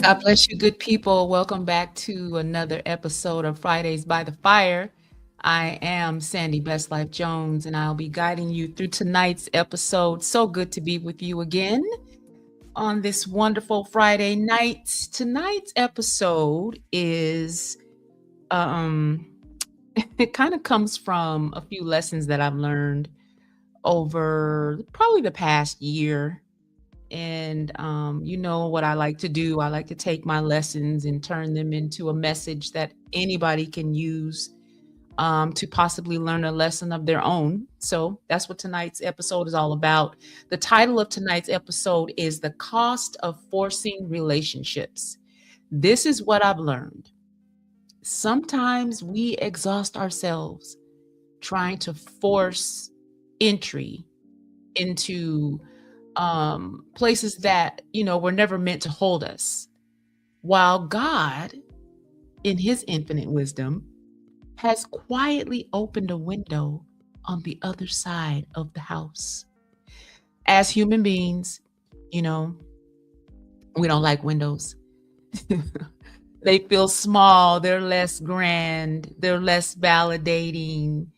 God bless you, good people. Welcome back to another episode of Fridays by the Fire. I am Sandy Best Life Jones, and I'll be guiding you through tonight's episode. So good to be with you again on this wonderful Friday night. Tonight's episode is um it kind of comes from a few lessons that I've learned over probably the past year. And you know what I like to do? I like to take my lessons and turn them into a message that anybody can use to possibly learn a lesson of their own. So that's what tonight's episode is all about. The title of tonight's episode is The Cost of Forcing Relationships. This is what I've learned. Sometimes we exhaust ourselves trying to force entry into places that, were never meant to hold us. While God, in his infinite wisdom, has quietly opened a window on the other side of the house. As human beings, you know, we don't like windows. They feel small, they're less grand, they're less validating.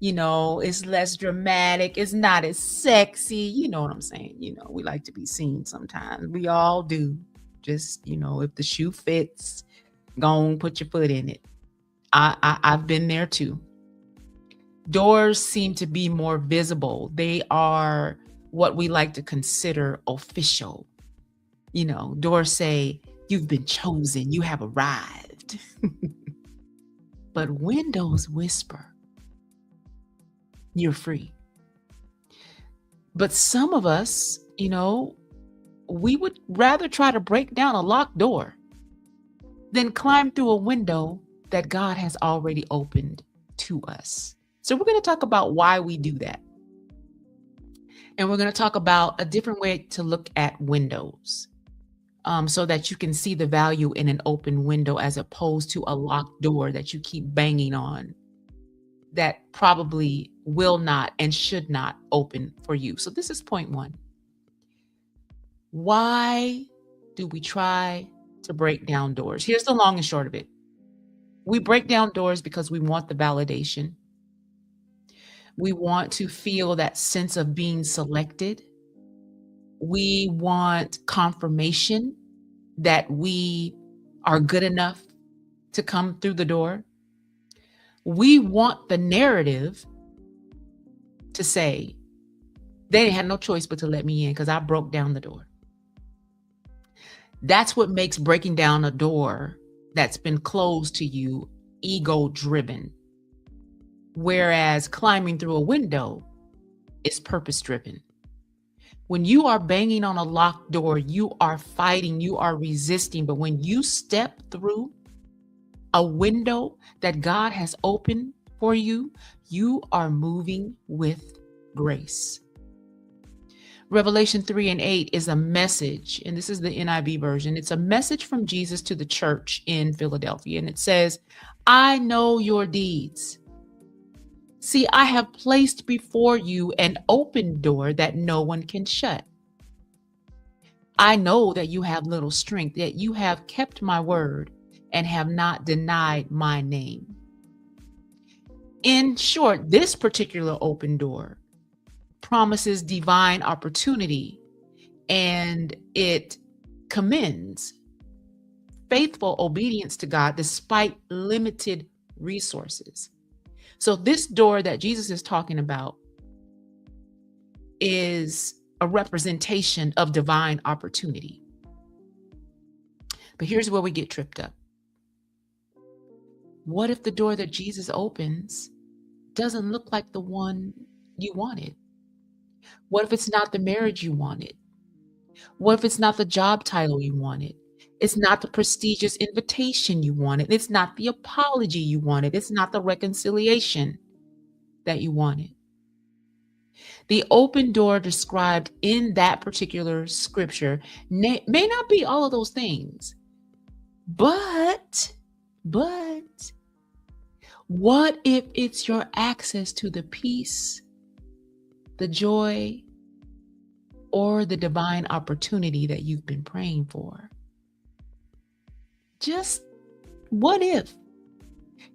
It's less dramatic, it's not as sexy. You know what I'm saying? We like to be seen sometimes. We all do. Just, if the shoe fits, go on, put your foot in it. I've been there too. Doors seem to be more visible. They are what we like to consider official. Doors say, you've been chosen, you have arrived. But windows whisper, you're free. But some of us, we would rather try to break down a locked door than climb through a window that God has already opened to us. So we're going to talk about why we do that. And we're going to talk about a different way to look at windows, so that you can see the value in an open window as opposed to a locked door that you keep banging on that probably will not and should not open for you. So this is point one. Why do we try to break down doors? Here's the long and short of it. We break down doors because we want the validation. We want to feel that sense of being selected. We want confirmation that we are good enough to come through the door. We want the narrative to say, they had no choice but to let me in because I broke down the door. That's what makes breaking down a door that's been closed to you ego-driven. Whereas climbing through a window is purpose-driven. When you are banging on a locked door, you are fighting, you are resisting. But when you step through a window that God has opened for you, you are moving with grace. Revelation 3:8 is a message, and this is the NIV version. It's a message from Jesus to the church in Philadelphia. And it says, I know your deeds. See, I have placed before you an open door that no one can shut. I know that you have little strength, yet you have kept my word and have not denied my name. In short, this particular open door promises divine opportunity, and it commends faithful obedience to God despite limited resources. So this door that Jesus is talking about is a representation of divine opportunity. But here's where we get tripped up. What if the door that Jesus opens doesn't look like the one you wanted? What if it's not the marriage you wanted? What if it's not the job title you wanted? It's not the prestigious invitation you wanted. It's not the apology you wanted. It's not the reconciliation that you wanted. The open door described in that particular scripture may not be all of those things, but what if it's your access to the peace, the joy, or the divine opportunity that you've been praying for? Just what if?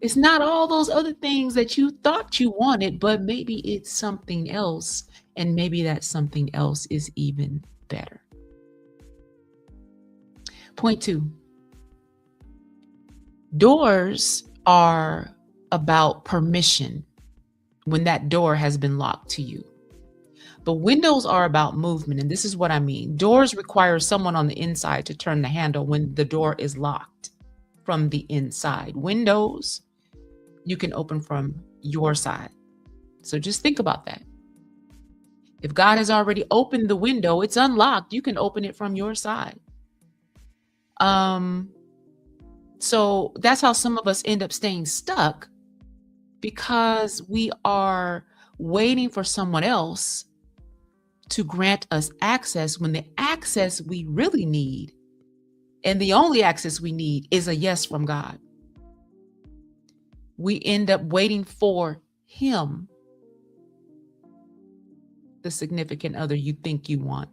It's not all those other things that you thought you wanted, but maybe it's something else. And maybe that something else is even better. Point 2. Doors are about permission when that door has been locked to you. But windows are about movement. And this is what I mean. Doors require someone on the inside to turn the handle when the door is locked from the inside. Windows, you can open from your side. So just think about that. If God has already opened the window, it's unlocked. You can open it from your side. So that's how some of us end up staying stuck, because we are waiting for someone else to grant us access when the access we really need, and the only access we need, is a yes from God. We end up waiting for Him, the significant other you think you want,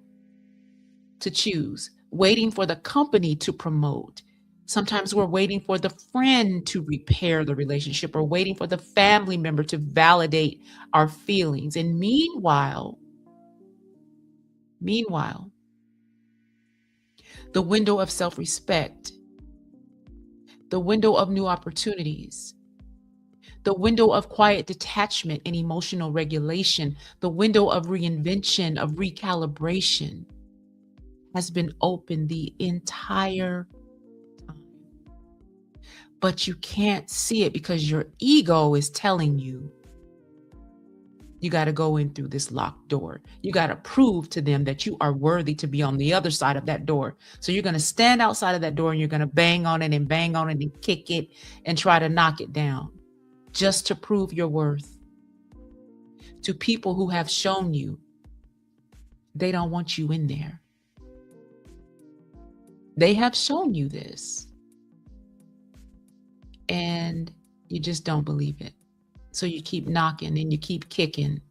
to choose, waiting for the company to promote. Sometimes we're waiting for the friend to repair the relationship, or waiting for the family member to validate our feelings. And meanwhile, the window of self-respect, the window of new opportunities, the window of quiet detachment and emotional regulation, the window of reinvention, of recalibration, has been open the entire time. But you can't see it because your ego is telling you, you got to go in through this locked door. You got to prove to them that you are worthy to be on the other side of that door. So you're going to stand outside of that door and you're going to bang on it and kick it and try to knock it down, just to prove your worth to people who have shown you they don't want you in there. They have shown you this, and you just don't believe it. So you keep knocking and you keep kicking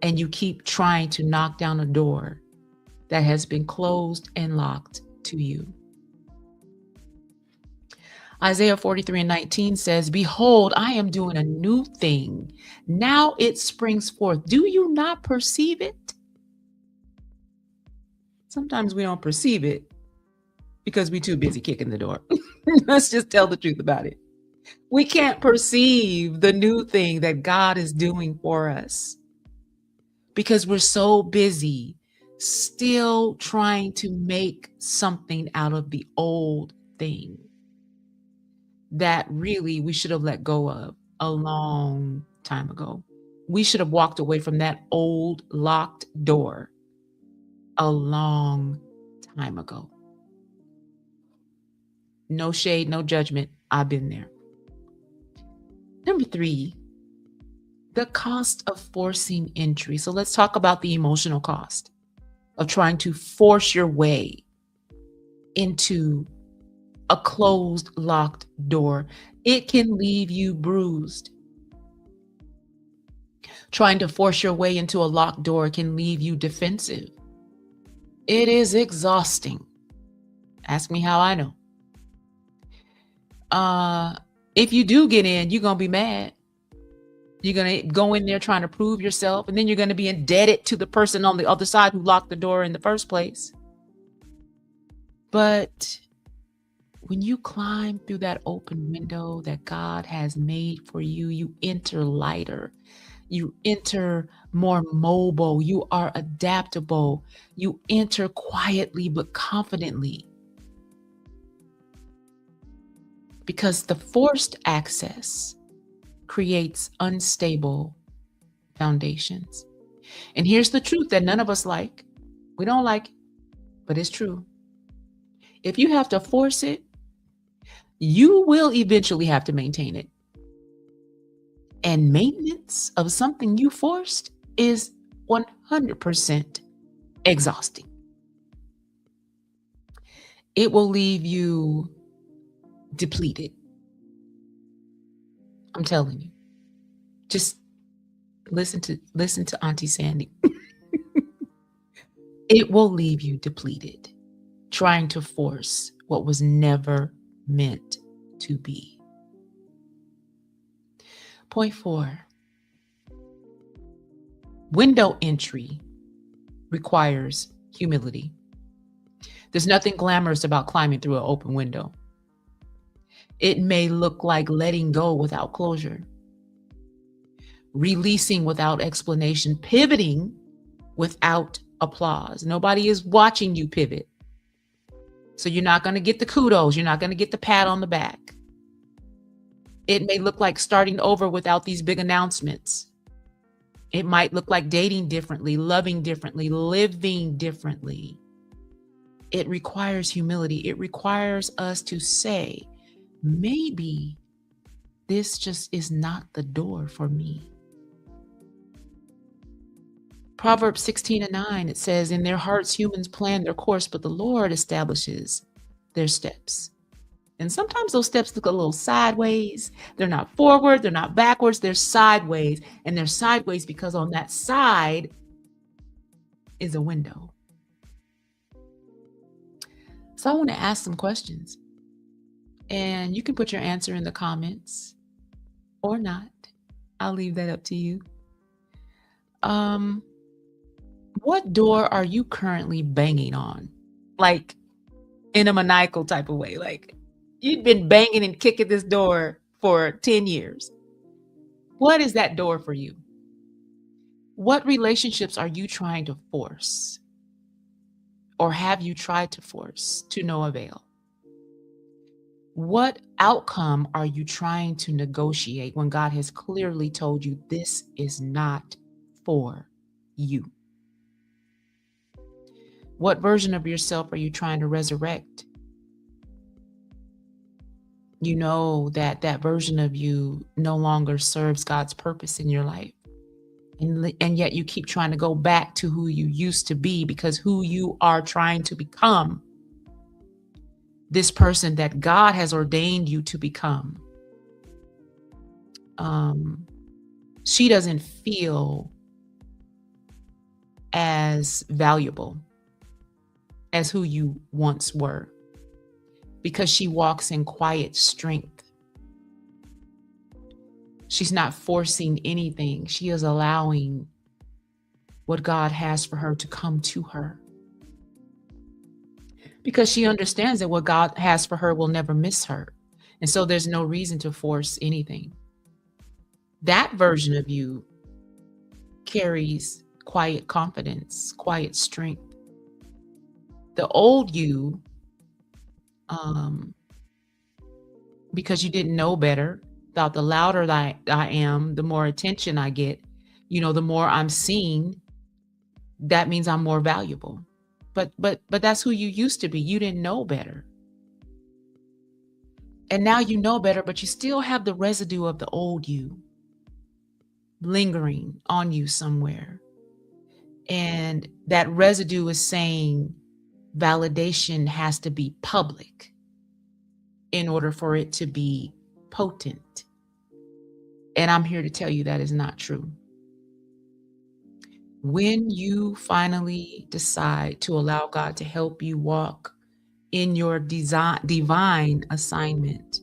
and you keep trying to knock down a door that has been closed and locked to you. Isaiah 43:19 says, "Behold, I am doing a new thing. Now it springs forth. Do you not perceive it?" Sometimes we don't perceive it because we're too busy kicking the door. Let's just tell the truth about it. We can't perceive the new thing that God is doing for us because we're so busy still trying to make something out of the old thing that really we should have let go of a long time ago. We should have walked away from that old locked door a long time ago. No shade, no judgment. I've been there. Number 3, the cost of forcing entry. So let's talk about the emotional cost of trying to force your way into a closed, locked door. It can leave you bruised. Trying to force your way into a locked door can leave you defensive. It is exhausting. Ask me how I know. If you do get in, you're going to be mad. You're going to go in there trying to prove yourself, and then you're going to be indebted to the person on the other side who locked the door in the first place. But when you climb through that open window that God has made for you, you enter lighter. You enter more mobile. You are adaptable. You enter quietly but confidently. Because the forced access creates unstable foundations. And here's the truth that none of us like. We don't like it, but it's true. If you have to force it, you will eventually have to maintain it. And maintenance of something you forced is 100% exhausting. It will leave you depleted. I'm telling you. Just listen to Auntie Sandy. It will leave you depleted, trying to force what was never meant to be. Point 4, window entry requires humility. There's nothing glamorous about climbing through an open window. It may look like letting go without closure, releasing without explanation, pivoting without applause. Nobody is watching you pivot. So you're not going to get the kudos. You're not going to get the pat on the back. It may look like starting over without these big announcements. It might look like dating differently, loving differently, living differently. It requires humility. It requires us to say, maybe this just is not the door for me. Proverbs 16:9, it says, in their hearts humans plan their course, but the Lord establishes their steps. And sometimes those steps look a little sideways. They're not forward, they're not backwards, they're sideways. And they're sideways because on that side is a window. So I want to ask some questions. And you can put your answer in the comments or not. I'll leave that up to you. What door are you currently banging on? Like in a maniacal type of way. Like you've been banging and kicking this door for 10 years. What is that door for you? What relationships are you trying to force? Or have you tried to force to no avail? What outcome are you trying to negotiate when God has clearly told you this is not for you? What version of yourself are you trying to resurrect? You know that that version of you no longer serves God's purpose in your life. And yet you keep trying to go back to who you used to be because who you are trying to become, this person that God has ordained you to become, she doesn't feel as valuable as who you once were because she walks in quiet strength. She's not forcing anything. She is allowing what God has for her to come to her. Because she understands that what God has for her will never miss her. And so there's no reason to force anything. That version of you carries quiet confidence, quiet strength. The old you, because you didn't know better, thought the louder that I am, the more attention I get, the more I'm seen, that means I'm more valuable. But that's who you used to be. You didn't know better. And now you know better, but you still have the residue of the old you lingering on you somewhere. And that residue is saying validation has to be public in order for it to be potent. And I'm here to tell you that is not true. When you finally decide to allow God to help you walk in your divine assignment,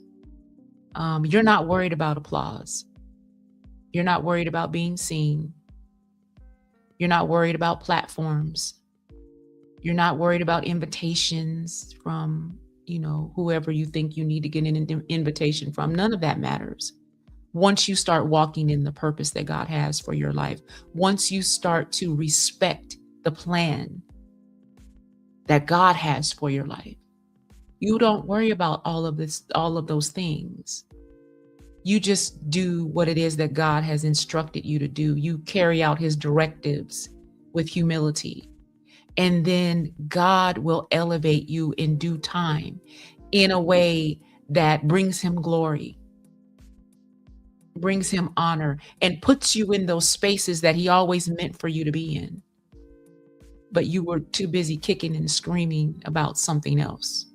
you're not worried about applause. You're not worried about being seen. You're not worried about platforms. You're not worried about invitations from, whoever you think you need to get an invitation from. None of that matters. Once you start walking in the purpose that God has for your life, once you start to respect the plan that God has for your life, you don't worry about all of those things. You just do what it is that God has instructed you to do. You carry out his directives with humility. And then God will elevate you in due time in a way that brings him glory, brings him honor, and puts you in those spaces that he always meant for you to be in. But you were too busy kicking and screaming about something else.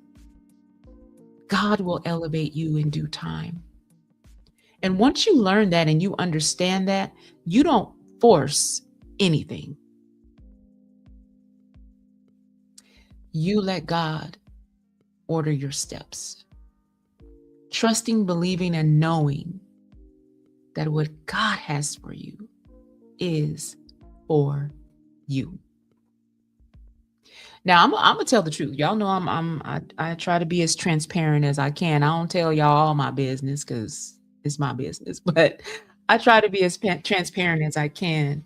God will elevate you in due time. And once you learn that and you understand that, you don't force anything. You let God order your steps. trusting, believing, and knowing that what God has for you is for you. Now, I'm gonna tell the truth. Y'all know I try to be as transparent as I can. I don't tell y'all all my business because it's my business, but I try to be as transparent as I can.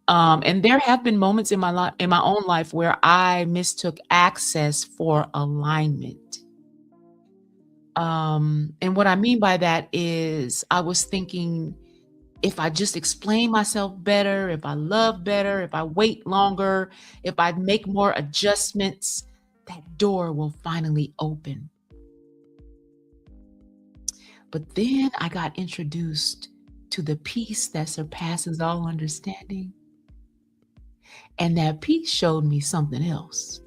And there have been moments in my life, in my own life, where I mistook access for alignment. And what I mean by that is I was thinking, if I just explain myself better, if I love better, if I wait longer, if I make more adjustments, that door will finally open. But then I got introduced to the peace that surpasses all understanding. And that peace showed me something else.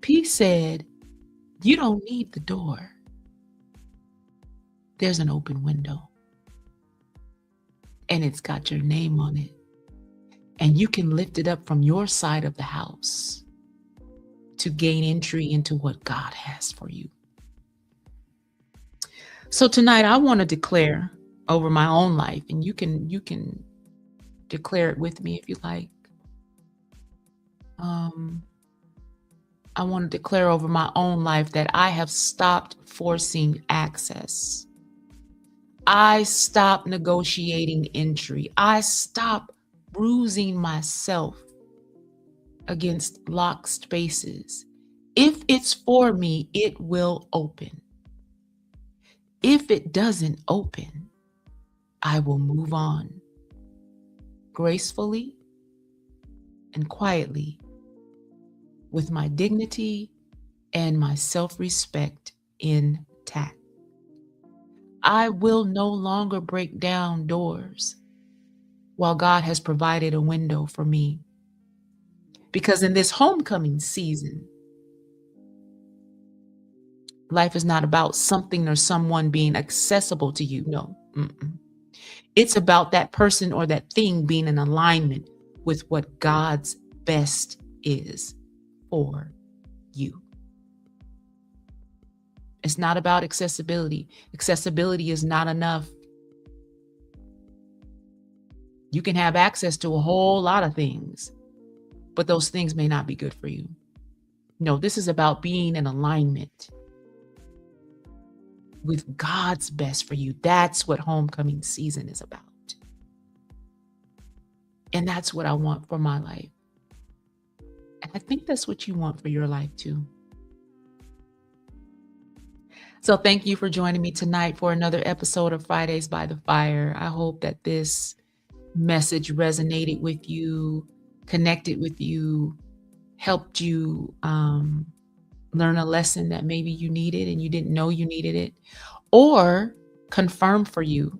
Peace said, you don't need the door. There's an open window. And it's got your name on it. And you can lift it up from your side of the house to gain entry into what God has for you. So tonight I want to declare over my own life, and you can declare it with me if you like. I want to declare over my own life that I have stopped forcing access. I stopped negotiating entry. I stopped bruising myself against locked spaces. If it's for me, it will open. If it doesn't open, I will move on gracefully and quietly with my dignity and my self-respect intact. I will no longer break down doors while God has provided a window for me. Because in this homecoming season, life is not about something or someone being accessible to you. No. It's about that person or that thing being in alignment with what God's best is for you. It's not about accessibility. Accessibility is not enough. You can have access to a whole lot of things, but those things may not be good for you. No, this is about being in alignment with God's best for you. That's what homecoming season is about. And that's what I want for my life. And I think that's what you want for your life too. So thank you for joining me tonight for another episode of Fridays by the Fire. I hope that this message resonated with you, connected with you, helped you learn a lesson that maybe you needed and you didn't know you needed it, or confirm for you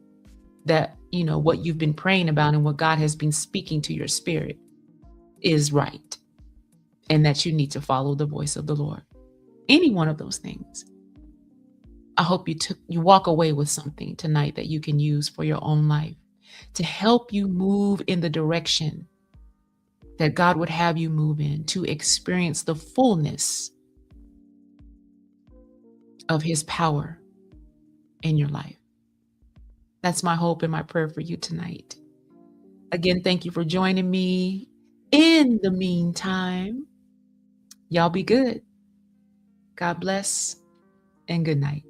that, what you've been praying about and what God has been speaking to your spirit is right, and that you need to follow the voice of the Lord. Any one of those things. I hope you walk away with something tonight that you can use for your own life to help you move in the direction that God would have you move in, to experience the fullness of His power in your life. That's my hope and my prayer for you tonight. Again, thank you for joining me. In the meantime, y'all be good. God bless and good night.